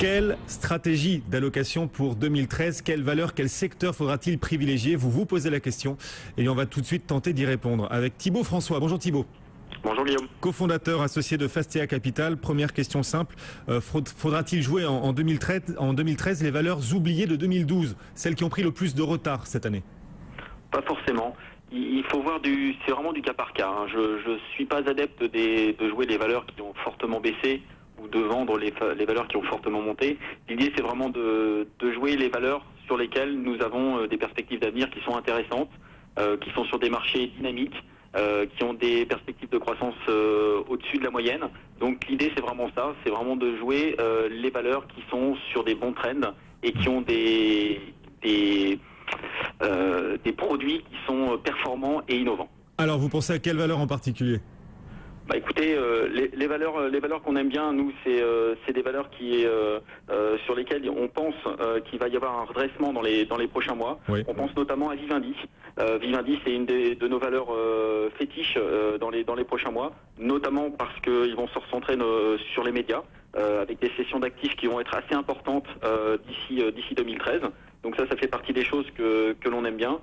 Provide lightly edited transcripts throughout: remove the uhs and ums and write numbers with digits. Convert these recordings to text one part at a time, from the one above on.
Quelle stratégie d'allocation pour 2013? Quelle valeur, quel secteur faudra-t-il privilégier? Vous vous posez la question et on va tout de suite tenter d'y répondre avec Thibaut François. Bonjour Thibaut. Bonjour Guillaume. Cofondateur associé de Fastea Capital. Première question simple, faudra-t-il jouer en 2013 les valeurs oubliées de 2012, celles qui ont pris le plus de retard cette année? Pas forcément. Il faut voir c'est vraiment du cas par cas. Je ne suis pas adepte de jouer les valeurs qui ont fortement baissé ou de vendre les valeurs qui ont fortement monté. L'idée, c'est vraiment de jouer les valeurs sur lesquelles nous avons des perspectives d'avenir qui sont intéressantes, qui sont sur des marchés dynamiques, qui ont des perspectives de croissance au-dessus de la moyenne. Donc l'idée, c'est vraiment ça, c'est vraiment de jouer les valeurs qui sont sur des bons trends et qui ont des produits qui sont performants et innovants. Alors vous pensez à quelle valeur en particulier? Bah écoutez, les valeurs qu'on aime bien, nous, c'est des valeurs sur lesquelles on pense qu'il va y avoir un redressement dans les prochains mois. Oui. On pense notamment à Vivendi. Vivendi, c'est une de nos valeurs fétiches dans les prochains mois, notamment parce qu'ils vont se recentrer sur les médias, avec des cessions d'actifs qui vont être assez importantes d'ici 2013. Donc ça fait partie des choses que l'on aime bien.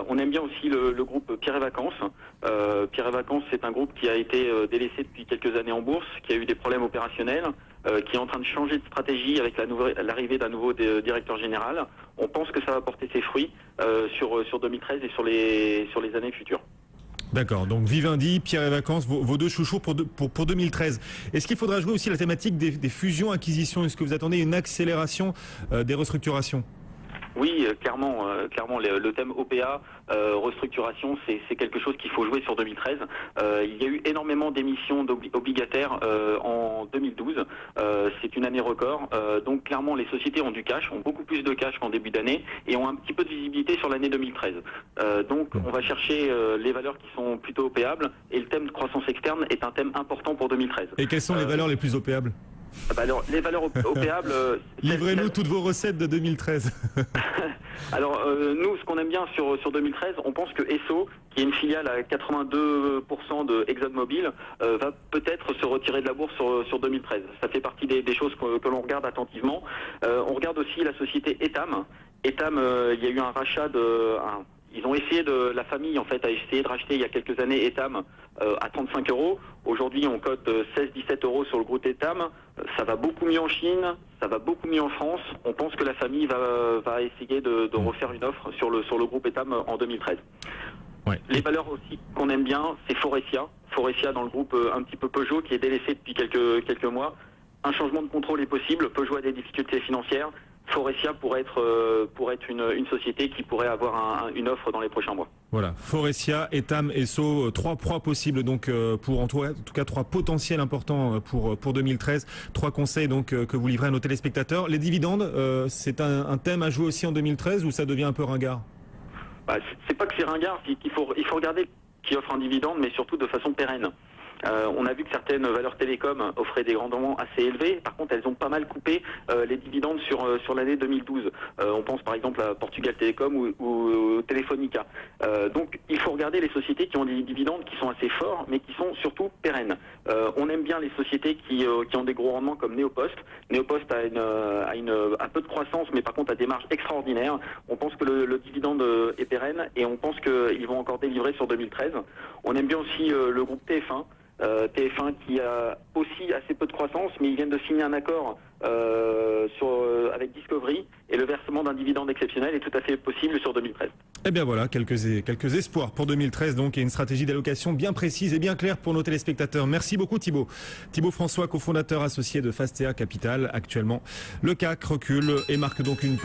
On aime bien aussi le groupe Pierre et Vacances. Pierre et Vacances, c'est un groupe qui a été délaissé depuis quelques années en bourse, qui a eu des problèmes opérationnels, qui est en train de changer de stratégie avec l'arrivée d'un nouveau directeur général. On pense que ça va porter ses fruits sur 2013 et sur les années futures. D'accord, donc Vivendi, Pierre et Vacances, vos deux chouchous pour 2013. Est-ce qu'il faudra jouer aussi la thématique des fusions-acquisitions? Est-ce que vous attendez une accélération des restructurations? Oui, clairement, le thème OPA, restructuration, c'est quelque chose qu'il faut jouer sur 2013. Il y a eu énormément d'émissions obligataires en 2012. C'est une année record. Donc clairement, les sociétés ont du cash, ont beaucoup plus de cash qu'en début d'année et ont un petit peu de visibilité sur l'année 2013. Donc on va chercher les valeurs qui sont plutôt opéables et le thème de croissance externe est un thème important pour 2013. Et quelles sont les valeurs les plus opéables? Alors, les valeurs opéables... Livrez-nous toutes vos recettes de 2013. Alors, nous, ce qu'on aime bien sur 2013, on pense que Esso, qui est une filiale à 82% de ExxonMobil, va peut-être se retirer de la bourse sur 2013. Ça fait partie des choses que l'on regarde attentivement. On regarde aussi la société Etam. Etam, il y a eu un rachat ils ont essayé la famille en fait a essayé de racheter il y a quelques années Etam à 35 €. Aujourd'hui, on cote 16-17 € sur le groupe Etam. Ça va beaucoup mieux en Chine, ça va beaucoup mieux en France. On pense que la famille va essayer de refaire une offre sur le groupe Etam en 2013. Ouais. Les valeurs aussi qu'on aime bien, c'est Forestia. Forestia dans le groupe un petit peu Peugeot qui est délaissé depuis quelques mois. Un changement de contrôle est possible. Peugeot a des difficultés financières. Forestia pourrait être une société qui pourrait avoir une offre dans les prochains mois. Voilà, Forestia, Etam, Esso, trois proies possibles donc en tout cas trois potentiels importants pour 2013. Trois conseils donc que vous livrez à nos téléspectateurs. Les dividendes, c'est un thème à jouer aussi en 2013 ou ça devient un peu ringard? Bah, c'est pas que c'est ringard, il faut regarder qui offre un dividende, mais surtout de façon pérenne. On a vu que certaines valeurs télécom offraient des rendements assez élevés. Par contre, elles ont pas mal coupé les dividendes sur l'année 2012. On pense par exemple à Portugal Télécom ou Telefonica. Donc, il faut regarder les sociétés qui ont des dividendes qui sont assez forts, mais qui sont surtout pérennes. On aime bien les sociétés qui ont des gros rendements comme Neopost. Neopost a un peu de croissance, mais par contre a des marges extraordinaires. On pense que le dividende est pérenne et on pense qu'ils vont encore délivrer sur 2013. On aime bien aussi le groupe TF1. TF1 qui a aussi assez peu de croissance, mais ils viennent de signer un accord avec Discovery et le versement d'un dividende exceptionnel est tout à fait possible sur 2013. Eh bien voilà, quelques espoirs pour 2013 donc et une stratégie d'allocation bien précise et bien claire pour nos téléspectateurs. Merci beaucoup Thibaut. Thibaut François, cofondateur associé de Fastea Capital. Actuellement, le CAC recule et marque donc une